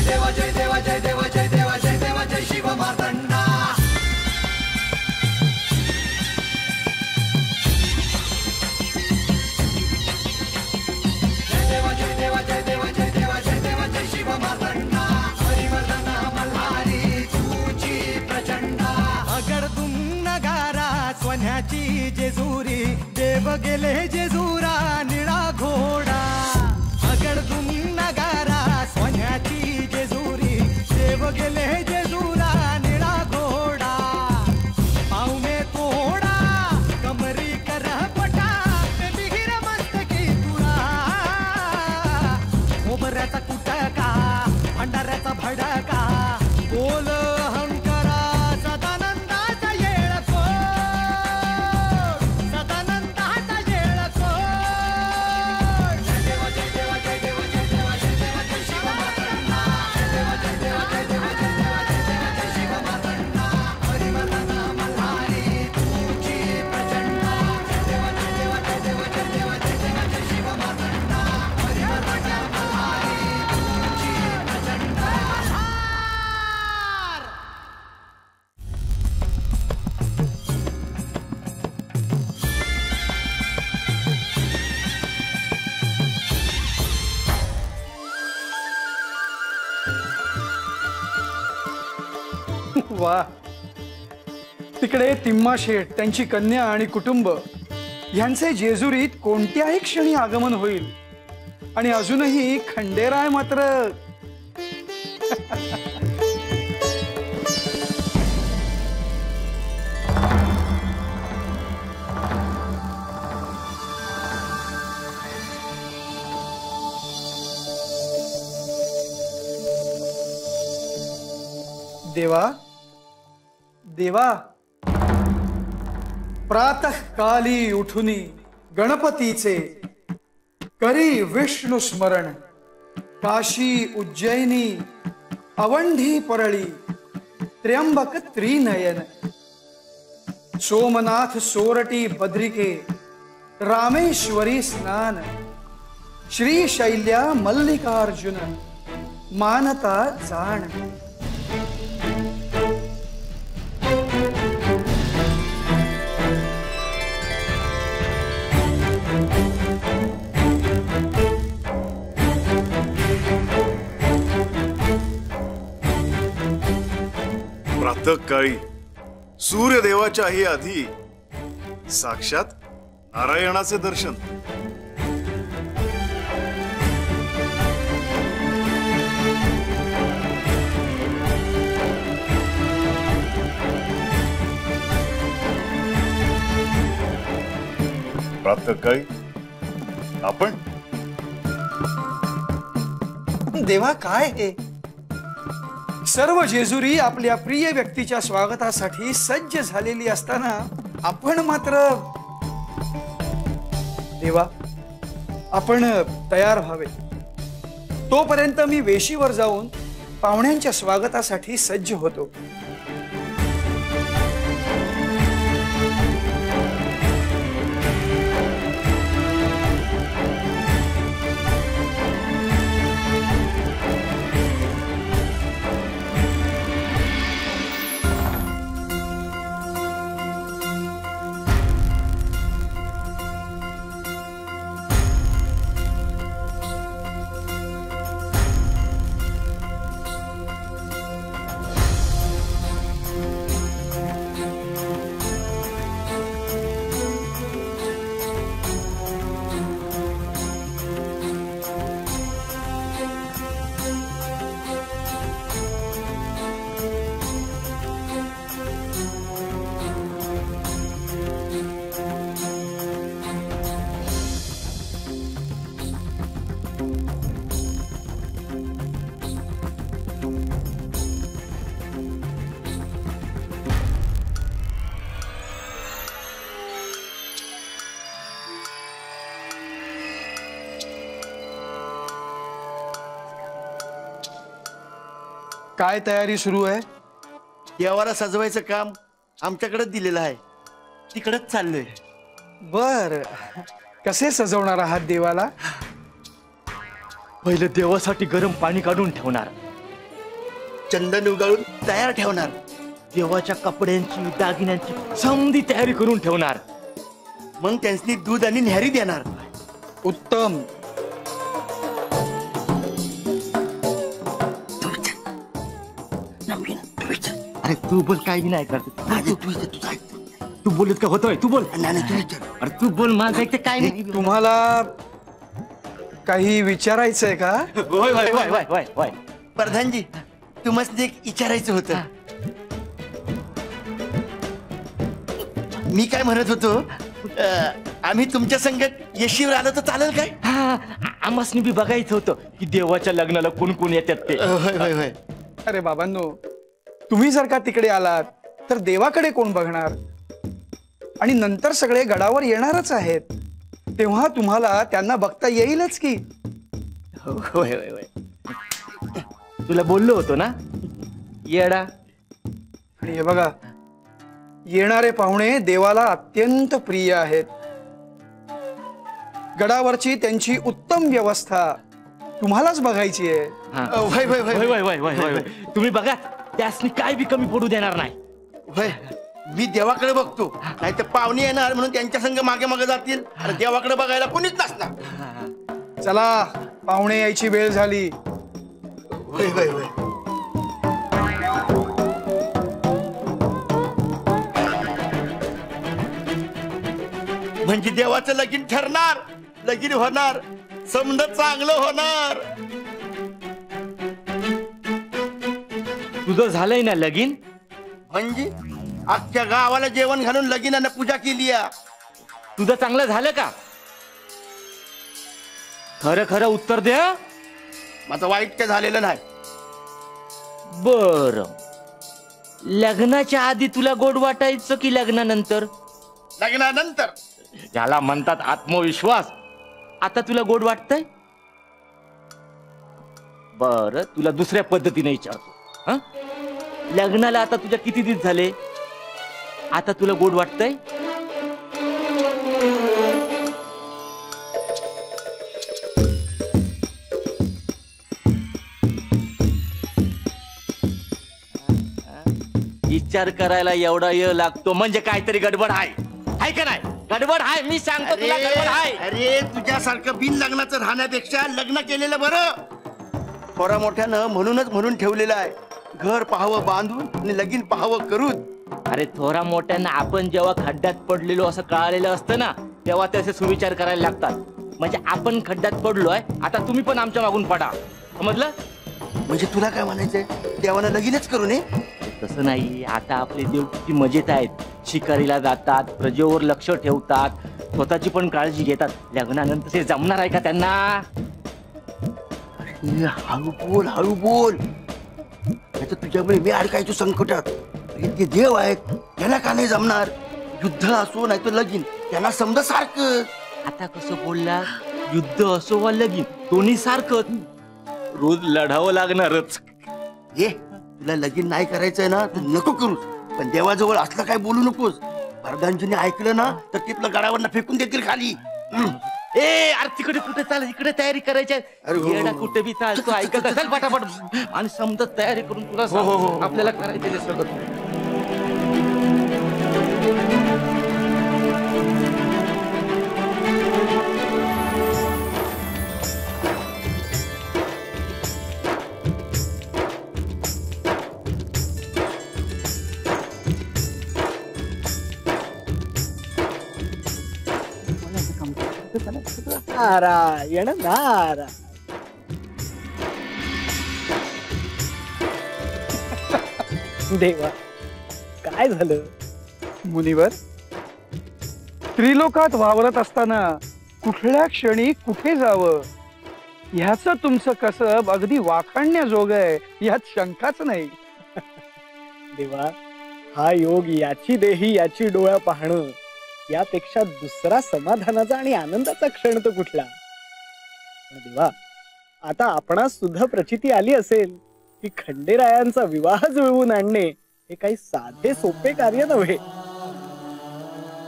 देवा जय देवा जय देवा जय देवा जय देवा जय शिव मार्तंडा. जय देवा जय देवा जय देवा जय देवा जय देवा जय शिव मार्तंडा. हरिवर्धन मल्हारी तुझी प्रचंडा. अगडदुम नगारा सोन्याची जेजुरी देव गेले जेजुरा निळा घोडा. अगडदुम नगारा सोन्याची जेजुरी देव गेले जेजुरा निळा घोडा. पावमे कोडा कमरी कर पटा मिहिर मस्तकी तुळा. मोबऱ्याचा कुटका भंडाऱ्याचा भडका बोल हंकारा सदानंदाचा येळको. सदानंदाचा येळको. जय देवा जय देवा जय देवा जय देवा जय देवा जय शिव मार्तंडा. जय देवा जय देवा जय देवा जय देवा जय देवा जय शिव मार्तंडा. हरिवर्धन मल्हारी तुझी प्रचंडा. जय देवा जय देवा जय देवा जय देवा जय देवा जय शिव मार्तंडा. हरिवर्धन मल्हारी तुझी प्रचंडा. वा, तिकडे तिम्मा शेठ, त्यांची कन्या आणि कुटुंब यांचे जेजुरीत कोणत्याही क्षणी आगमन होईल. आणि अजूनही खंडेराय मात्र देवा देवा, प्रातःकाली उठुनी गणपतीचे करी विष्णू स्मरण. काशी उज्जैनी अवंढी परळी त्र्यंबक त्रिनयन. सोमनाथ सोरटी बद्रिके रामेश्वरी स्नान. श्रीशैल्या मल्लिकार्जुन मानता जाण. प्रातःकाळी सूर्यदेवाच्याही आधी साक्षात नारायणाचे दर्शन. प्रातःकाळी आपण देवा, काय हे सर्व जेजुरी आपल्या प्रिय व्यक्तीच्या स्वागतासाठी सज्ज झालेली असताना आपण मात्र देवा, आपण तयार व्हावे. तोपर्यंत मी वेशीवर जाऊन पाहुण्यांच्या स्वागतासाठी सज्ज होतो. काय तयारी सुरू आहे? देवाला सजवायचं काम आमच्याकडे दिलेलं आहे, तिकडेच चाललोय. बर, कसे सजवणार आहात देवाला? पहिलं देवासाठी गरम पाणी काढून ठेवणार, चंदन उगाळून तयार ठेवणार. देवाच्या कपड्यांची दागिन्यांची समधी तयारी करून ठेवणार. मग त्यांनी दूध आणि न्याहारी देणार. उत्तम. अरे तू बोल, काय बी नाही करत. तू बोलत का होतोय? तू बोल. अरे तू बोल, माझं ऐकते काय नाही. तुम्हाला काही विचारायचंय का? होय होय होय होय होय होय. प्रधानजी, तुम्हाला एक विचारायचं होतं. मी काय म्हणत होतो, आम्ही तुमच्या संगत येशीवर आलो तर चालेल काय? आम्हाला बी बघायचं होतं की देवाच्या लग्नाला कोण कोण येतात ते. होय होय होय. अरे बाबांनो, तुम्ही जर का तिकडे आलात तर देवाकडे कोण बघणार? आणि नंतर सगळे गडावर येणारच आहेत, तेव्हा तुम्हाला त्यांना बघता येईलच की. होय होय होय. तुला बोललो होतो ना येडा. आणि हे बघा, येणारे पाहुणे देवाला अत्यंत प्रिय आहेत. गडावरची त्यांची उत्तम व्यवस्था तुम्हालाच बघायची आहे. होय होय होय होय होय होय होय. तुम्ही बघा, त्यासनी काय बी कमी पडू देणार नाही. होय, मी देवाकडे बघतो, नाही तर पाहुणे येणार म्हणून त्यांच्या संग मागे मागे जातील आणि देवाकडे बघायला कोणीच नसणार. चला, पाहुणे यायची वेळ झाली. होय होय होय. म्हणजे देवाचं लगीन ठरणार, लगीन होणार, समज चांगलं होणार. तुझं झालंय ना लगीन? म्हणजे अख्ख्या गावाला जेवण घालून लगीनानं पूजा केली. तुझं चांगलं झालं का? खरं खरं उत्तर दे. माझं वाईट काय झालेलं नाही. बर, लग्नाच्या आधी तुला गोड वाटायचं की लग्नानंतर? लग्नानंतर. ज्याला म्हणतात आत्मविश्वास. आता तुला गोड वाटतंय? बर, तुला दुसऱ्या पद्धतीने विचारतो. लग्नाला आता तुझ्या किती दिवस झाले? आता तुला गोड वाटतंय? विचार करायला एवढा वेळ लागतो म्हणजे काहीतरी गडबड आहे का नाही? गडबड आहे, मी सांगतो तुला गडबड आहे. अरे तुझ्यासारखं बिन लग्नाचं राहण्यापेक्षा लग्न केलेलं बरं. थोडा मोठ्यानं म्हणून ठेवलेलं आहे, घर पाहावं बांधून आणि लगीन पाहावं करून. अरे थोडा मोठ्यानं आपण जेव्हा खड्ड्यात पडलेलो असं कळालेलं असतं ना, तेव्हा त्याचे सुविचार करायला लागतात. म्हणजे आपण खड्ड्यात पडलोय, आता तुम्ही पण आमच्या मागून पडा. समजलं? म्हणजे तुला काय म्हणायचंय, देवानं लगीनच करू नये? तसं नाही. आता आपले देव किती मजेत आहेत. शिकारीला जातात, प्रजेवर लक्ष ठेवतात, स्वतःची पण काळजी घेतात. लग्नानंतर ते जमणार आहे का त्यांना? हळू बोल, हळू बोल. नाहीतर तुझ्यामुळे मी अडकायचो संकटात. ते देव आहेत, त्याला का नाही जमणार? युद्ध असो नाही तर लगीन, त्यांना समजा सारखं. आता कसं बोलला? युद्ध असो वा लगीन, दोन्ही सारखं. रोज लढावं लागणारच. ये, तुला लगीन नाही करायचंय ना तर नको करू, पण देवाजवळ असलं काय बोलू नकोस. प्रधानजीने ऐकलं ना तर ते तुला गडावरनं फेकून देतील खाली. ए अरे तिकडे कुठे चाल, इकडे तयारी करायची. अरे कुठे बी चाल, तू ऐकत असेल पटापट आणि समजा तयारी करून तुला आपल्याला करायचं सगळं. नारायण नारायण. देवा, काय झालं? मुनिवर, त्रिलोकात वावरत असताना कुठल्या क्षणी कुठे जावं ह्याचं तुमचं कसब अगदी वाखाणण्याजोग आहे, यात शंकाच नाही. देवा, हा योग याची देही याची डोळा पाहणं यापेक्षा दुसरा समाधानाचा आणि आनंदाचा क्षण तो कुठला? पण देवा, आता आपणास सुद्धा प्रचिती आली असेल की खंडेरायांचा विवाह जुळवून आणणे हे काही साधे सोपे कार्य नव्हे.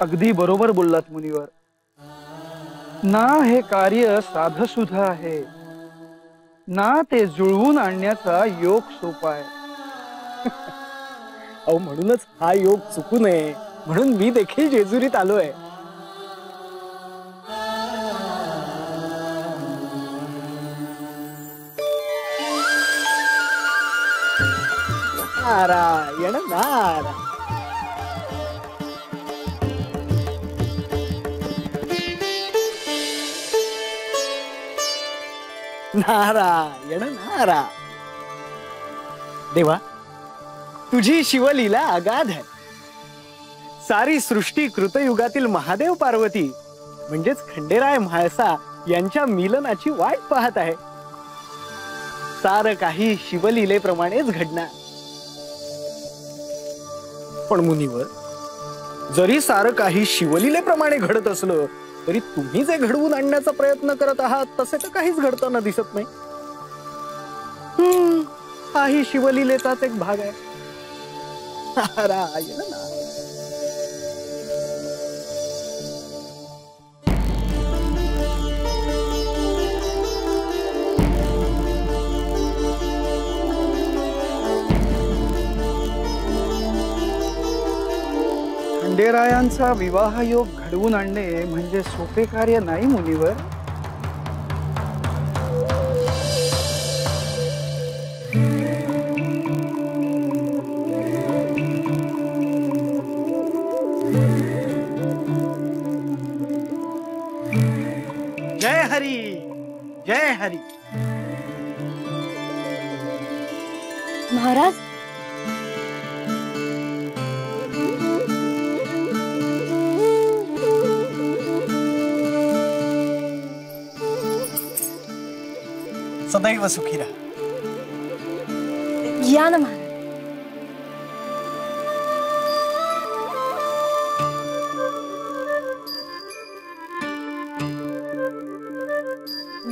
अगदी बरोबर बोललात मुनिवर. ना हे कार्य साधं सुद्धा आहे, ना ते जुळवून आणण्याचा योग सोपा आहे. अहो म्हणूनच हा योग चुकू नये म्हणून मी देखील जेजुरीत आलोय. नारायण नारायण. नारायण नारायण. देवा तुझी शिवलीला अगाध आहे. सारी सृष्टी कृतयुगातील महादेव पार्वती म्हणजेच खंडेराय म्हाळसा यांच्या मिलनाची वाट पाहत आहे. सारं काही शिवलीलेप्रमाणेच घडणार. पण मुनीवर, जरी सारं काही शिवलीलेप्रमाणे घडत असलं तरी तुम्ही जे घडवून आणण्याचा प्रयत्न करत आहात तसे तर काहीच घडताना दिसत नाही. हाही शिवलीलेचाच एक भाग आहे. नारायण नारायण. खंडेरायांचा विवाह योग घडवून आणणे म्हणजे सोपे कार्य नाही मुनीवर. जय हरी जय हरी. महाराज, सदैव सुखी राहा. या ना महाराज.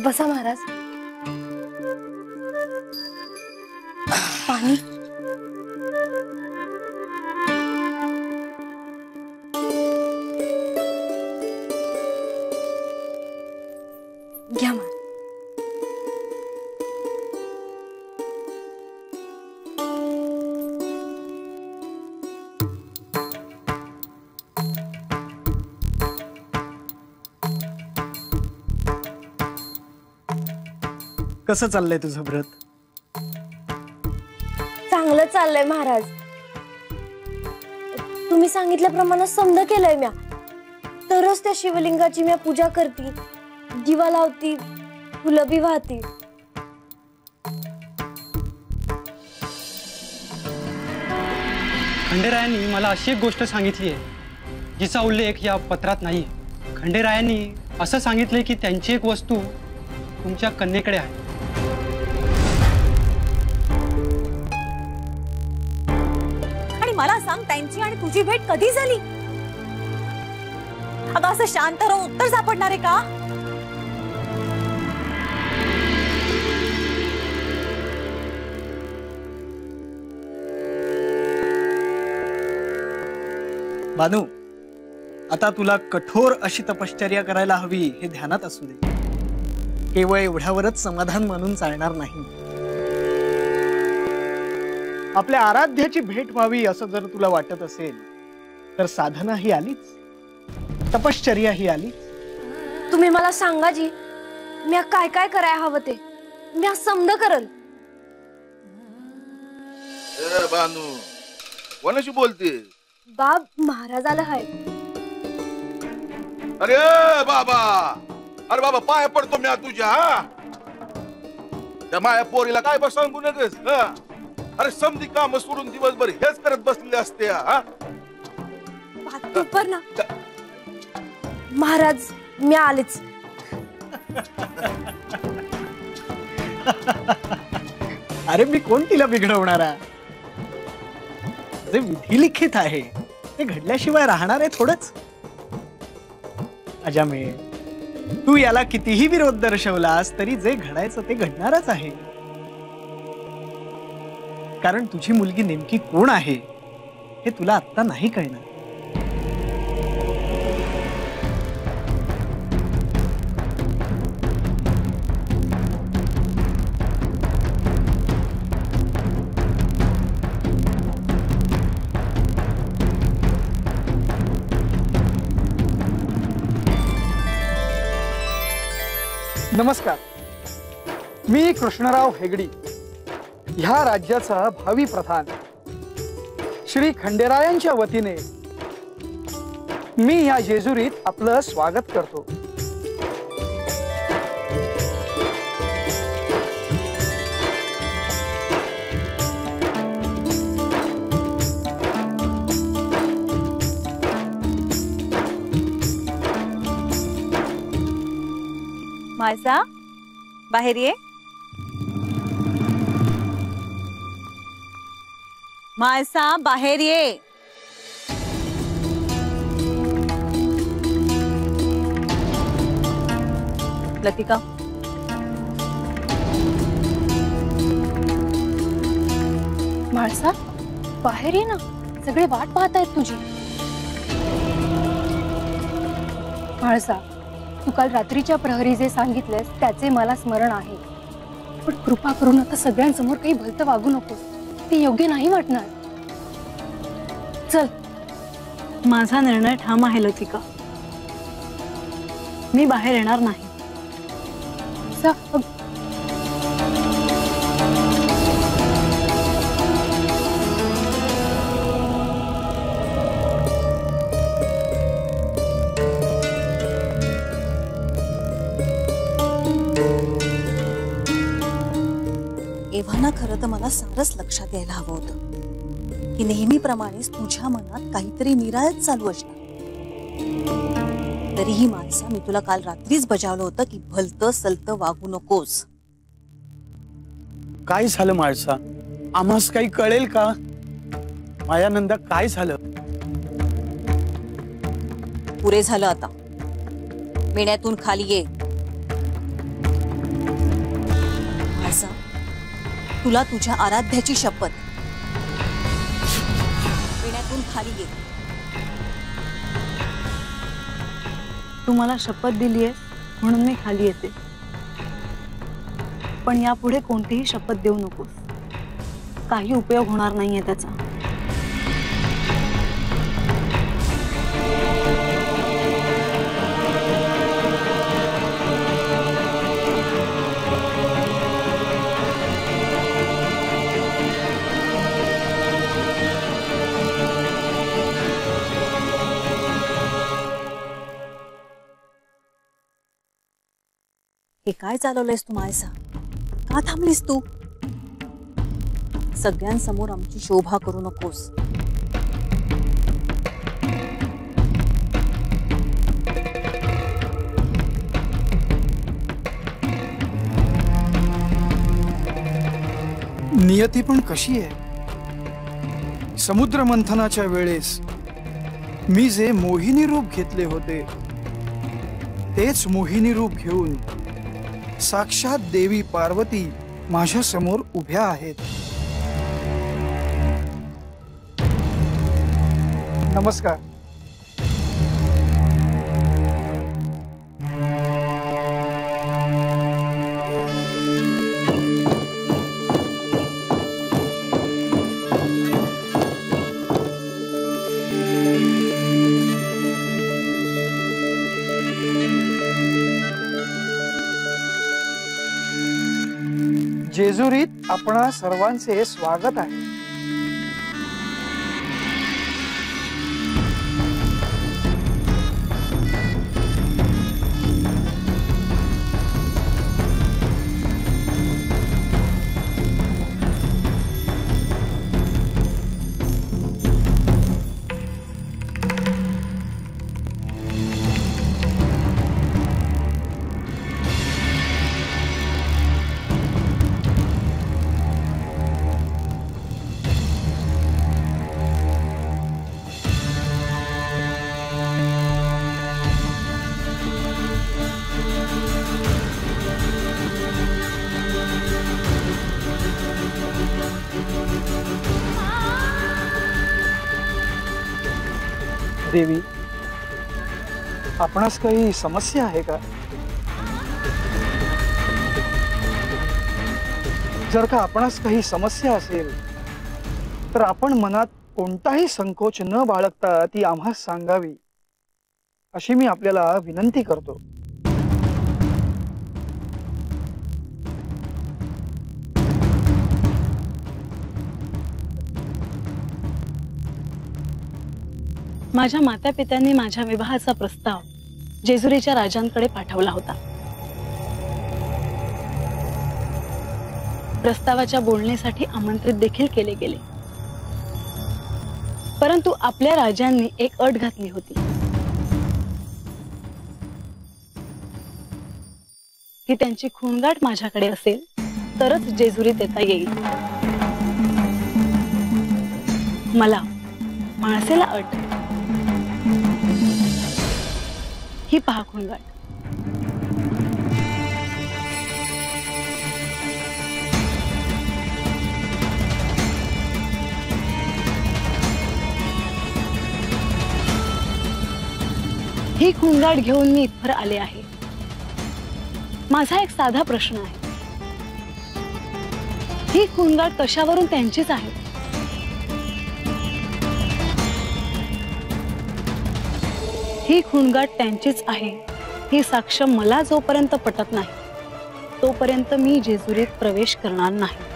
बसा महाराज. पाणी. घ्या महाराज. कसं चाललंय तुझं व्रत? चांगलं चाललंय महाराज. तुम्ही सांगितल्याप्रमाणे समज केलंय म्या. तरच त्या शिवलिंगाची म्या पूजा करती, दिवा लावती, फुलं बी वाहती. खंडेरायांनी मला अशी एक गोष्ट सांगितली आहे जिचा उल्लेख या पत्रात नाही. खंडेरायांनी असं सांगितलंय की त्यांची एक वस्तू तुमच्या कन्येकडे आहे. आणि मला सांग, त्यांची आणि तुझी भेट कधी झाली? अगं असं शांत राहून उत्तर सापडणार आहे का? बानू, आता तुला कठोर अशी तपश्चर्या करायला हवी हे ध्यानात असू दे. केवळ एवढ्यावरच समाधान मानून चालणार नाही. आपल्या आराध्याची भेट व्हावी असं जर तुला वाटत असेल तर साधना ही आलीच, तपश्चर्या ही आलीच. तुम्ही मला सांगा जी, म्या काय काय करायला हवं ते म्या समज करल. बानू, कोणाशी बोलते? बाब महाराजाला हाय. अरे बाबा, अरे बाबा पाय पडतो मी तुझ्या. त्या माया पोरीला काय बस सांगू नकस. अरे समधी काम सोडून दिवसभर हेच करत बसले असते. ना महाराज, मी आलेच. अरे मी कोण तिला बिघडवणारा? जे विधी लिखित आहे ते घडल्याशिवाय राहणार आहे थोडंच. अजामे, तू याला कितीही विरोध दर्शवलास तरी जे घडायचं ते घडणारच आहे. कारण तुझी मुलगी नेमकी कोण आहे हे तुला आत्ता नाही कळणार. नमस्कार, मी कृष्णराव हेगडी, ह्या राज्याचा भावी प्रधान श्री खंडेरायांच्या वतीने मी या जेजुरीत आपलं स्वागत करतो. माळसा, बाहेर ये. माळसा, बाहेर ये. लतिका, म्हाळसा, बाहेर ये ना, सगळे वाट पाहतायत तुझी. म्हाळसा, तू काल रात्रीच्या प्रहरी जे सांगितलेस त्याचे मला स्मरण आहे, पण कृपा करून आता सगळ्यांसमोर काही भलतं वागू नको. ते योग्य नाही वाटणार. चल. माझा निर्णय ठाम आहे लतिका. मी बाहेर येणार नाही. एव्हाना खरं तर मला सारंच लक्षात यायला हवं होतं की नेहमीप्रमाणेच तुझ्या मनात काहीतरी निराळच चालू असणार. तरीही माणसा, मी तुला काल रात्रीच बजावलं होतं की भलतं सलतं वागू नकोस. काय झालं माळसा? आम्हास काही कळेल का? मायानंदा, काय झालं? पुरे झालं आता. मेण्यातून खाली ये. माणसा, तुला तुझ्या आराध्याची शपथ. मेण्यातून खाली ये. तू मला शपथ दिलीये म्हणून मी खाली येते, पण यापुढे कोणतीही शपथ देऊ नकोस. काही उपयोग होणार नाहीये त्याचा. हे काय चालवलंयस तू माळसा? का थांबलीस तू? सगळ्यांसमोर आमची शोभा करू नकोस. नियती पण कशी आहे? समुद्र मंथनाच्या वेळेस मी जे मोहिनी रूप घेतले होते तेच मोहिनी रूप घेऊन साक्षात देवी पार्वती माझ्या समोर उभ्या आहेत. नमस्कार. जेजुरीत आपणा सर्वांचे स्वागत आहे. देवी, आपणास काही समस्या आहे का? जर का आपणास काही समस्या असेल तर आपण मनात कोणताही संकोच न बाळगता ती आम्हास सांगावी अशी मी आपल्याला विनंती करतो. माझ्या मातापित्यांनी माझ्या विवाहाचा प्रस्ताव जेजुरीच्या राजांकडे पाठवला होता. प्रस्तावाच्या बोलण्यासाठी आमंत्रित देखील केले गेले, परंतु आपल्या राजांनी एक अट घातली होती की त्यांची खूणगाठ माझ्याकडे असेल तरच जेजुरीत येता येईल. मला माणसेला अट, ही पहा खूणगाठ. ही खूणगाठ घेऊन मी इथवर आले आहे. माझा एक साधा प्रश्न आहे, ही खूणगाठ कशावरून त्यांचीच आहे? ही खूणगाठ त्यांचीच आहे ही साक्ष मला जोपर्यंत पटत नाही तोपर्यंत मी जेजुरीत प्रवेश करणार नाही.